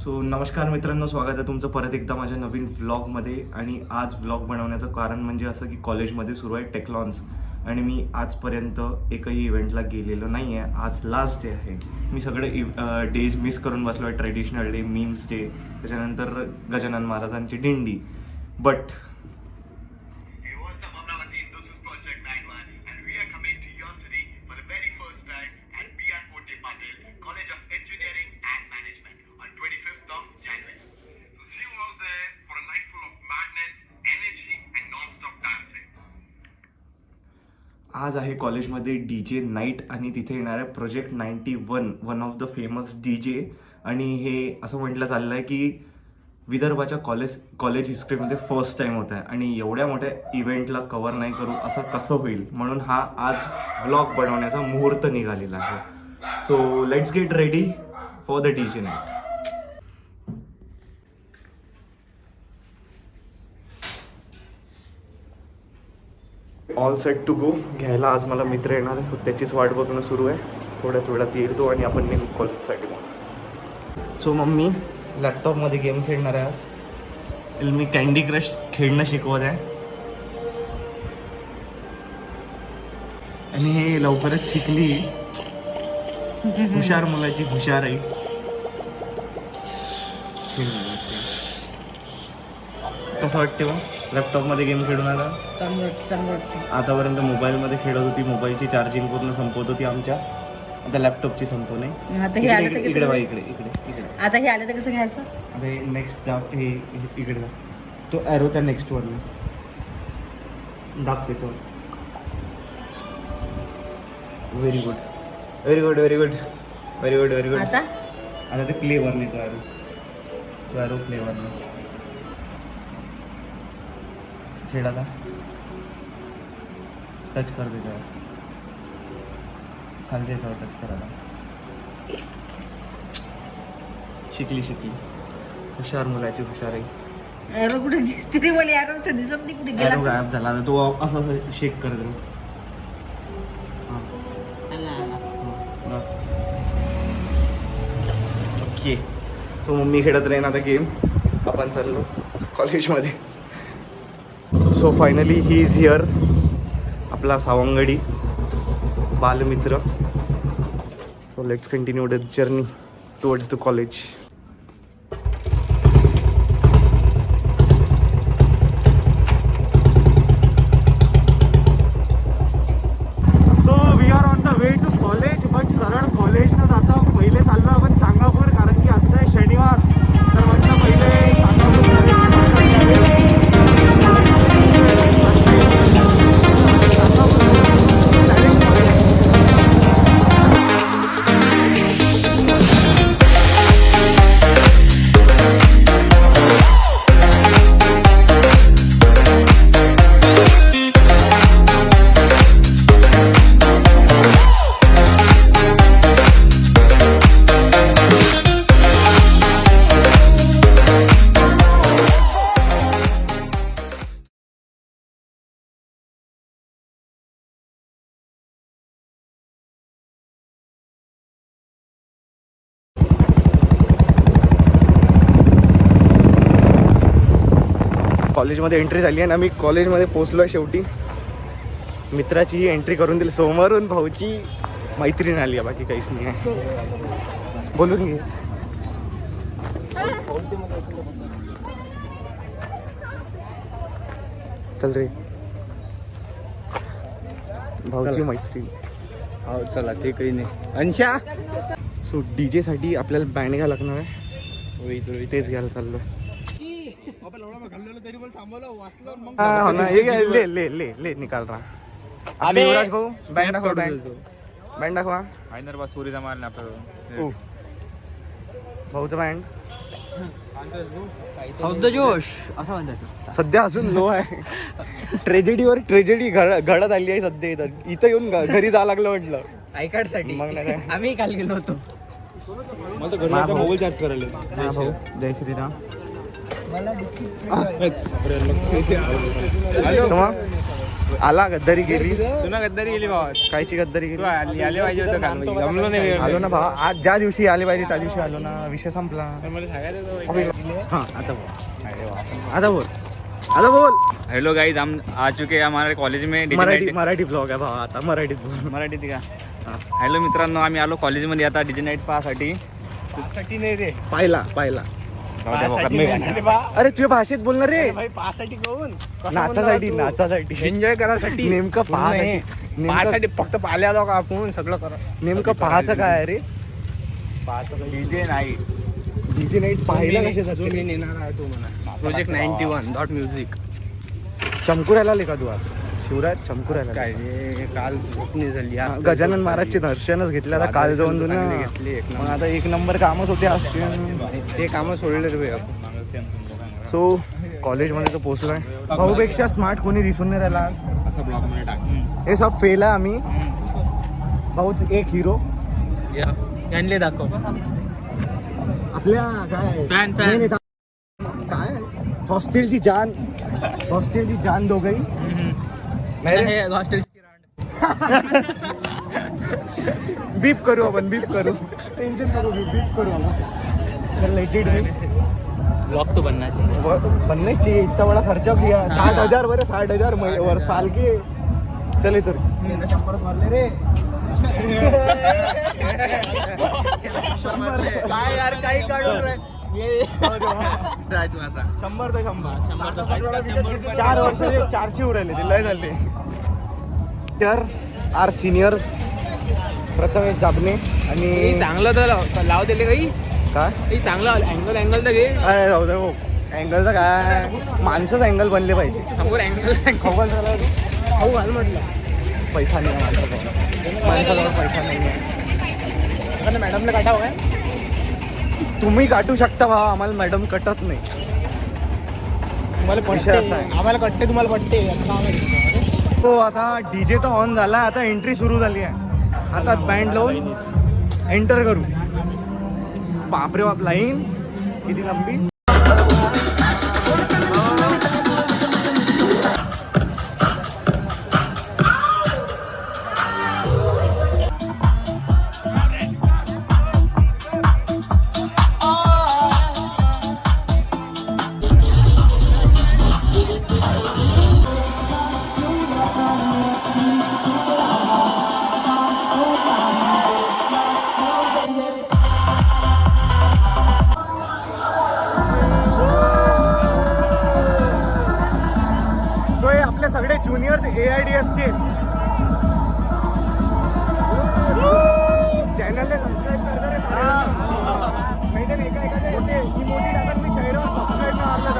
So नमस्कार मित्रांनो, स्वागत आहे तुमचं परत एकदा माझ्या नवीन व्लॉगमध्ये. आणि आज व्लॉग बनवण्याचं कारण म्हणजे असं की कॉलेजमध्ये सुरू आहे टेक्लॉन्स आणि मी आजपर्यंत एकही इव्हेंटला गेलेलो नाही आहे. आज लास्ट डे आहे. मी सगळे डेज मिस करून बसलो आहे. ट्रेडिशनल डे, मीम्स डे, त्याच्यानंतर गजानन महाराजांची दिंडी. बट आज आहे कॉलेजमध्ये DJ नाईट आणि तिथे येणार आहे project 91, one of the famous DJ. आणि हे असं म्हटलं चाललं आहे की विदर्भाच्या कॉलेज हिस्ट्रीमध्ये फर्स्ट टाईम होत आहे आणि एवढ्या मोठ्या इव्हेंटला कवर नाही करू असं कसं होईल, म्हणून हा आज व्लॉग बनवण्याचा मुहूर्त निघालेला आहे. So let's get ready for the DJ night. All set to go. घ्यायला आज मला मित्र येणार आहे, सो त्याचीच वाट बघणं सुरू आहे. थोड्याच वेळात येईल तो आणि आपण निघू कॉलेजसाठी. मग सो मम्मी लॅपटॉपमध्ये गेम खेळणार आहे आज. मी कँडी क्रश खेळणं शिकवत आहे आणि हे लवकरच शिकली. हुशार मुलाची हुशार आहे. कसं वाटते मग लॅपटॉपमध्ये गेम खेळून? आता चांगलं वाटतं. आतापर्यंत मोबाईलमध्ये खेळत होती, मोबाईलची चार्जिंग पूर्ण संपवत होती आमच्या. आता लॅपटॉपची संपू नये. आता हे आलं तर इकडे बघा, इकडे इकडे इकडे. आता हे आलं तर कसं घ्यायचं? आता हे नेक्स्ट दाब, हे इकडे दाब. तो ॲरो त्या नेक्स्ट वर दाब त्याच्यावर. Very good very good very good very good very good. आता ते प्लेवर नाही, तो ॲरो प्लेवर नाही. खेळ आता. टच कर त्याच्यावर, खालच्या याच्यावर टच करायला. शिकली हुशार मुलाची हुशार आहे. एरो कुठे दिसते ते? मला एरो तर दिसत नाही, कुठे गेला? ॲरो गायब झाला. आता तो असं असं शेक करत राहील. ओके. सो मम्मी खेळत राहीन आता गेम. आपण चाललो कॉलेजमध्ये. So finally he is here, आपला सावंगडी बालमित्र. So let's continue the journey towards the college. So we are on the way to college. But सरळ कॉलेज न जाता पहिले चाललो आपण सांगापूर, कारण की आजचा आहे शनिवार. तर म्हटलं पहिले सांगापूर कॉलेजमध्ये एंट्री झाली आहे ना. मी कॉलेजमध्ये पोचलो आहे शेवटी. मित्राची एंट्री करून दिली. समोरून भाऊची मैत्रीण आली आहे, बाकी काहीच नाही आहे. बोलून घे. चल रे, भाऊची मैत्रीण. हो चला, ते काही नाही. अंशा. सो DJ साठी आपल्याला बँड घ्यायला लागणार आहे. तेच घ्यायला चाललो. हाँ ना, ये ले ले ले ले निकाल रहा. अबे युवराज भाऊ बँड दाखवा, बँड दाखवा. हैदराबाद चोरीचा माल ना आपल्याला. भाऊचं बँड हाऊस द जोश असं म्हणतात. सध्या अजून लो आहे. ट्रेजेडीवर ट्रेजेडी घडत आली आहे सध्या. इथं येऊन घरी जावं लागलं म्हटलं आयकार्ड साठी. मग नाही काय. आम्ही काल गेलो होतो. मला घरी आता मोबाईल चार्ज करायला. हा भाऊ, जय श्रीराम. मला तुम्हा आला गद्दारी केली तुला गद्दारी गेली भावा कायची गद्दारी तू केली आले पाहिजे होतं काल जमलो नाही आलो ना भावा आज ज्या दिवशी आले पाहिजे त्या दिवशी आलो ना विषय संपला मला सांगायचं हाँ आता बोल आता बोल हेलो गाइस हम आ चुके हैं हमारे कॉलेज में मराठी ब्लॉग आहे भावा आता मराठीत बोल मराठीत का हॅलो मित्रांनो आम्ही आलो कॉलेजमध्ये आता डीजे नाईट पाहसाठी नाही रे पाहिला अरे तुझ्या भाषेत बोलणार रे पाहासाठी कोण नाचासाठी एन्जॉय करायसाठी नेमकं पाहासाठी फक्त पाहिले आलो का आपण सगळं करा नेमकं पाहायचं काय आहे रे डीजे नाईट डीजे नाईट पाहिला जो कशासाठी मी नेणार आहे तो म्हणा प्रोजेक्ट 91.music चमकुरायला आले का तू आज शिवराज चमकुरायला काय रे काल स्वप्नी झाली आज गजानन महाराजचे दर्शनच घेतले आता काल जाऊन चांगले घेतले, एक मग आता एक नंबर कामच होते आज ते कामं सोडले रे सो कॉलेजमध्ये तो पोहोचलोय भाऊपेक्षा स्मार्ट कोणी दिसून नाही राहिला आज असं ब्लॉग मध्ये टाक हे सब फेल आहे आम्ही भाऊच एक हिरो त्यांना दाखव आपल्या काय Fan. नाही, नाही, काय हॉस्टेलची जान दोघही नाही रे. हॉस्टेलची बीप करू आपण टेन्शन करू बीप करू आपण लेटेड ब्लॉग तो बनना बनने चाहिए इतना बड़ा खर्चा किया 60,000 बरे 60,000 वर साल के चले तर 100 भरले रे काय यार काही काढून रे 100 ते 100 4 वर्षाचे 400 उरायले ते लय झाले तर आर सिनियर्स प्रथमेश दाबणे आणि चांगलं तर लाव दिले काही काय चांगलं अँगल तर घे अरे जाऊ दे हो अँगलचं काय माणसंच अँगल बनले पाहिजे समोर अँगल खवल झाला खाऊ घाल म्हटलं पैसा नाही माणसाजवळ पैसा नाही आहे मॅडमला काटावं काय तुम्ही काटू शकता भावा आम्हाला मॅडम कटत नाही विषय असा आहे आम्हाला कट्टे तुम्हाला पट्टे असं काम आहे तो आता डीजे तर ऑन झाला आता एंट्री सुरू झाली आहे हातात बँड लावून एंटर करू बापरे बाप लाईन किती लंबी सगळे ज्युनियर्स AIDS चे चॅनलला सबस्क्राईब करणार माहिती नाही एका इमोजी टाकून मी चॅनलवर सबस्क्राईब मारलं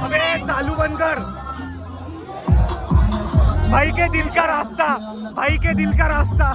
अबे चालू बंद कर भाई के दिल का रास्ता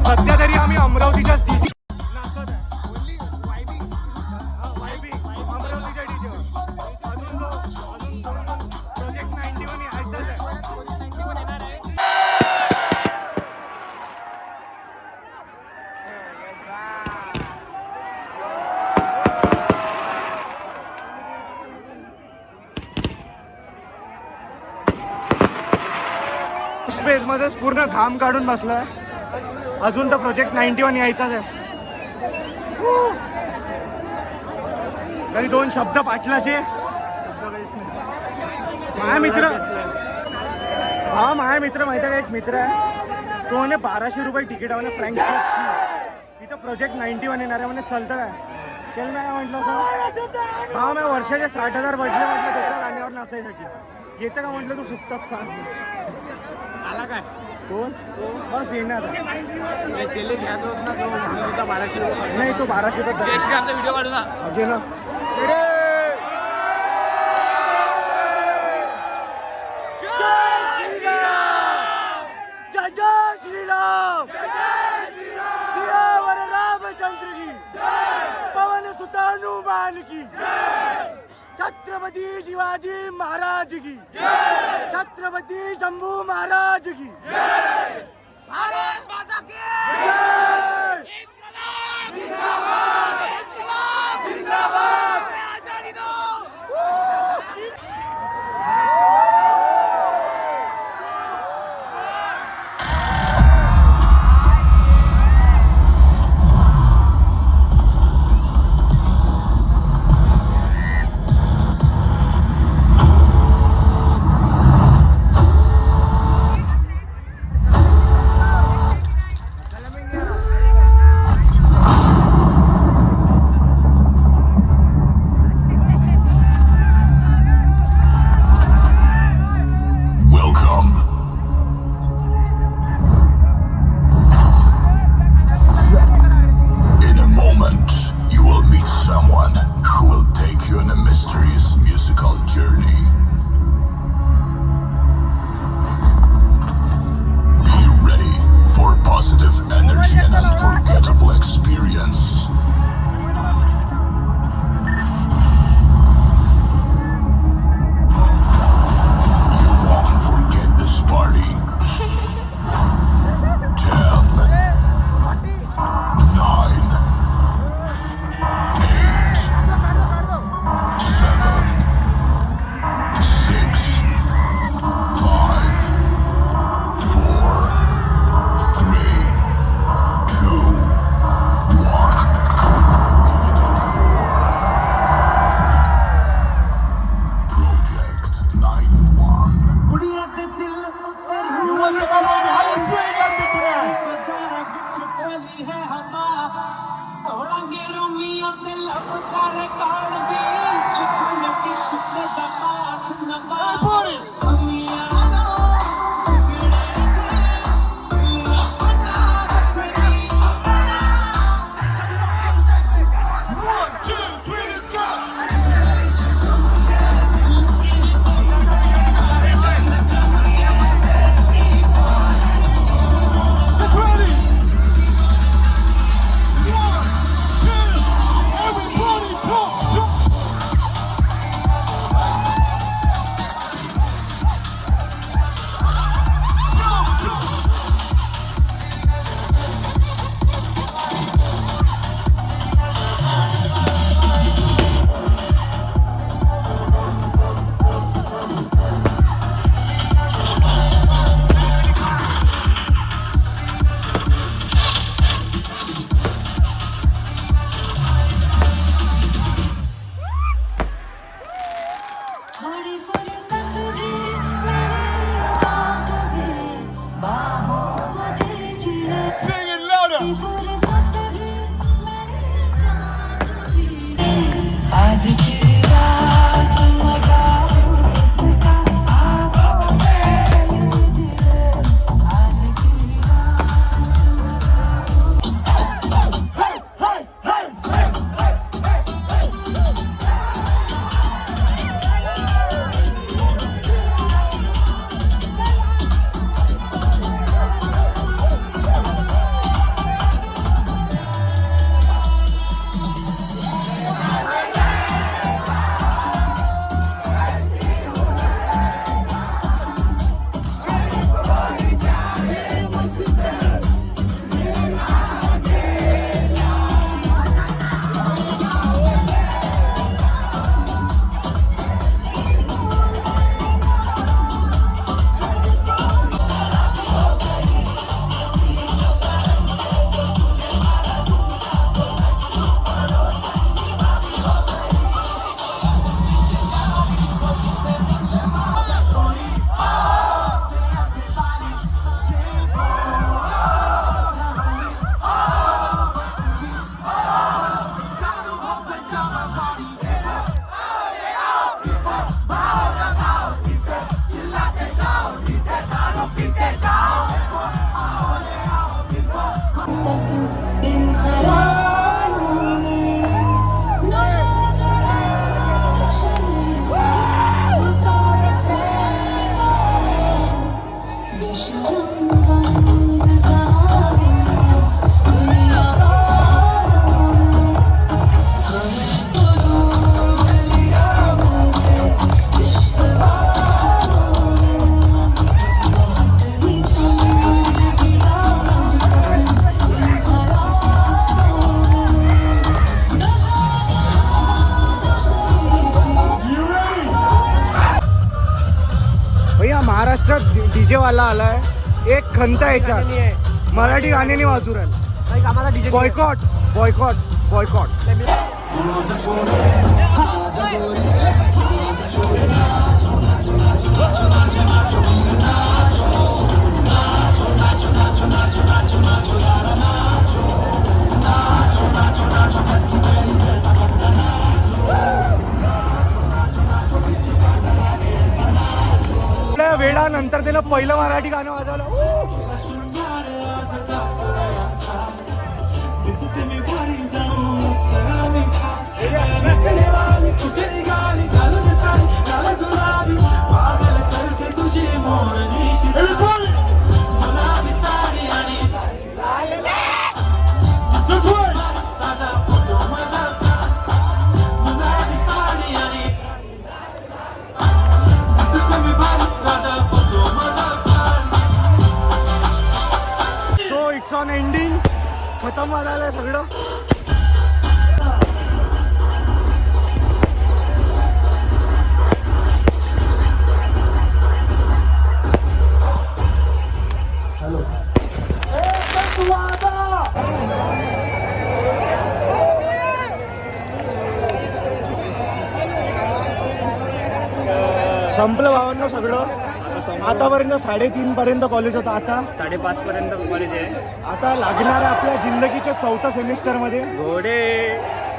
सध्या तरी आम्ही अमरावतीच्या डीजे नाचत आहे अमरावतीच्या डीजे अजून प्रोजेक्ट 91 यायचाच आहे स्पेस मध्येच पूर्ण घाम काढून बसलाय अजून तर प्रोजेक्ट 91 यायचाच आहे तरी 2 शब्द पाटलाचे माझा मित्र माहिती आहे का एक मित्र आहे तो म्हणे 1200 रुपये तिकीट आहे म्हणे फ्रँक स्ट्रीटची तिथं प्रोजेक्ट 91 येणार आहे म्हणे चालतं काय त्याला मी काय म्हटलं असं हा मी वर्षाचे 60,000 म्हटलं त्याच्या गाण्यावर नाचायसाठी येतं का म्हटलं तू फुकतात सांग आला काय कोण बस येणार त्याला घ्यायचं होतं ना 1200 रुपये नाही तो 1200 व्हिडिओ काढू ना गेला छत्रपती शिवाजी महाराज की छत्रपती शंभू महाराज की भारत माता की इन्कलाब जिंदाबाद इन्कलाब जिंदाबाद आजादी दो वाजायला आलाय. एक खंत आहे याच्यात, मराठी गाणे नाही वाजू राहिले. Boycott boycott boycott. वेळानंतर त्यानं पहिलं मराठी गाणं वाजवलं. So it's on ending. खतम झालं सगळं. संपलं भावांना सगळं. आतापर्यंत 3:30 पर्यंत कॉलेज होतं, आता 5:30 पर्यंत कॉलेज आहे. आता लागणार आहे आपल्या जिंदगीच्या 4थ्या सेमिस्टरमध्ये घोडे,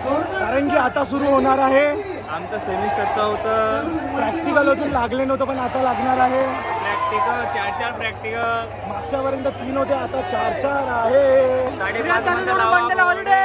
कारण की आता सुरू होणार आहे आमचं सेमिस्टरचं होतं प्रॅक्टिकल. अजून लागले नव्हतं पण आता लागणार आहे प्रॅक्टिकल. 4 प्रॅक्टिकल. मागच्यापर्यंत 3 होते, आता 4 आहे. 5:30 हॉलिडे.